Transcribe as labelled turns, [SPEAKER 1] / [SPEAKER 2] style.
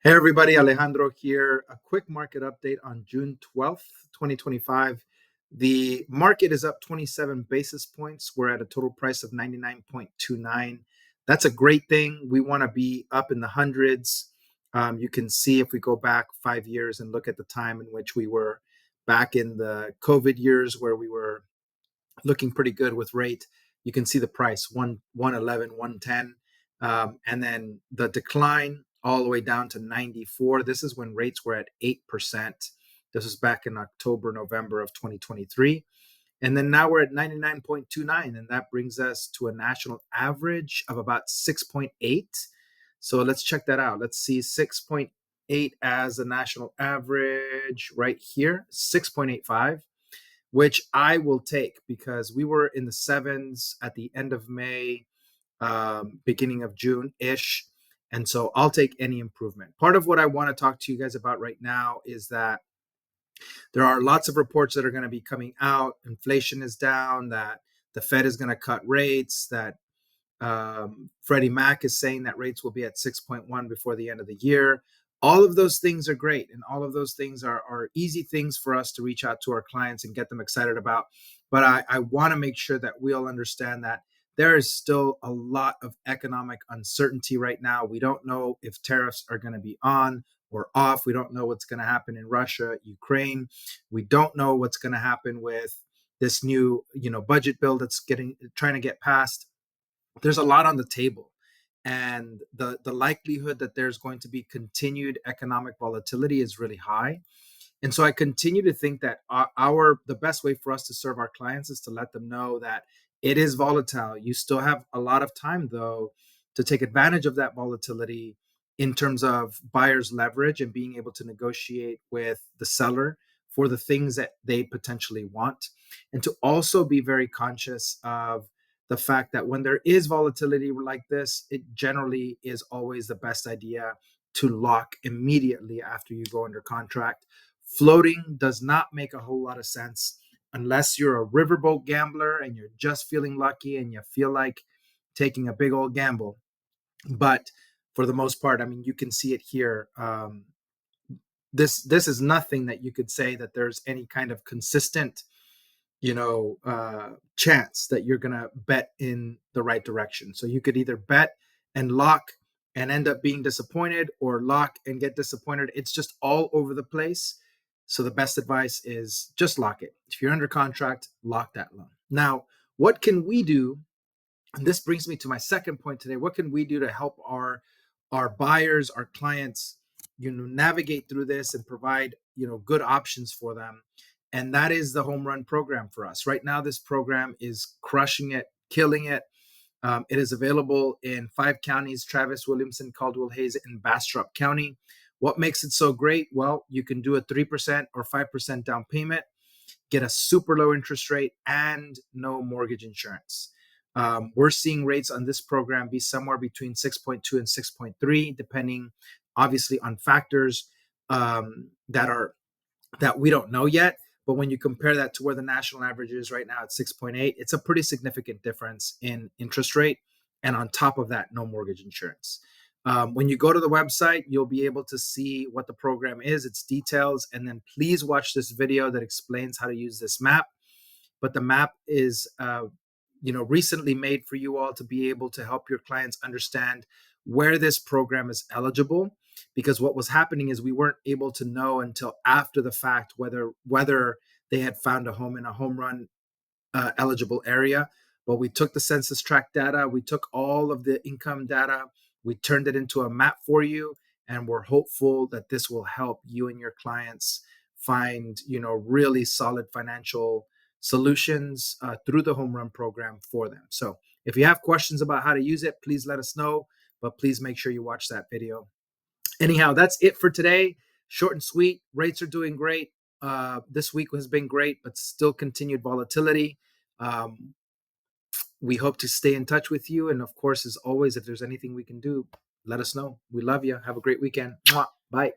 [SPEAKER 1] Hey everybody, Alejandro here. A quick market update on June 12th, 2025. The market is up 27 basis points. We're at a total price of 99.29. That's a great thing. We want to be up in the hundreds. You can see if we go back 5 years and look at the time in which we were back in the COVID years where we were looking pretty good with rate. You can see the price 111, 110, and then the decline all the way down to 94. This is when rates were at 8%. This was back in October, November of 2023. And then now we're at 99.29, and that brings us to a national average of about 6.8. So let's check that out. Let's see 6.8 as a national average right here, 6.85, which I will take because we were in the sevens at the end of May, beginning of June ish. And so I'll take any improvement. Part of what I want to talk to you guys about right now is that there are lots of reports that are going to be coming out. Inflation is down, that the Fed is going to cut rates, that Freddie Mac is saying that rates will be at 6.1 before the end of the year. All of those things are great. And all of those things are easy things for us to reach out to our clients and get them excited about. But I want to make sure that we all understand that there is still a lot of economic uncertainty right now. We don't know if tariffs are going to be on or off. We don't know what's going to happen in Russia, Ukraine. We don't know what's going to happen with this new, budget bill that's trying to get passed. There's a lot on the table, and the likelihood that there's going to be continued economic volatility is really high. And so I continue to think that the best way for us to serve our clients is to let them know that it is volatile. You still have a lot of time though to take advantage of that volatility in terms of buyer's leverage and being able to negotiate with the seller for the things that they potentially want, and to also be very conscious of the fact that when there is volatility like this, it generally is always the best idea to lock immediately after you go under contract. Floating does not make a whole lot of sense unless you're a riverboat gambler and you're just feeling lucky and you feel like taking a big old gamble. But for the most part, I mean, you can see it here. This is nothing that you could say that there's any kind of consistent chance that you're going to bet in the right direction. So you could either bet and lock and end up being disappointed, or lock and get disappointed. It's just all over the place. So the best advice is just lock it. If you're under contract, lock that loan. Now, what can we do? And this brings me to my second point today. What can we do to help our buyers, our clients, navigate through this and provide, good options for them? And that is the home run program for us. Right now, this program is crushing it, killing it. It is available in 5 counties: Travis, Williamson, Caldwell, Hayes, and Bastrop County. What makes it so great? Well, you can do a 3% or 5% down payment, get a super low interest rate, and no mortgage insurance. We're seeing rates on this program be somewhere between 6.2 and 6.3, depending obviously on factors that we don't know yet. But when you compare that to where the national average is right now at 6.8, it's a pretty significant difference in interest rate. And on top of that, no mortgage insurance. When you go to the website, you'll be able to see what the program is, its details, and then please watch this video that explains how to use this map. But the map is recently made for you all to be able to help your clients understand where this program is eligible, because what was happening is we weren't able to know until after the fact whether they had found a home in a home run eligible area. But we took the census tract data, we took all of the income data, we turned it into a map for you, and we're hopeful that this will help you and your clients find really solid financial solutions through the home run program for them. So if you have questions about how to use it, please let us know, but please make sure you watch that video. Anyhow, that's it for today. Short and sweet. Rates are doing great. This week has been great, but still continued volatility. We hope to stay in touch with you. And of course, as always, if there's anything we can do, let us know. We love you. Have a great weekend. Mwah. Bye.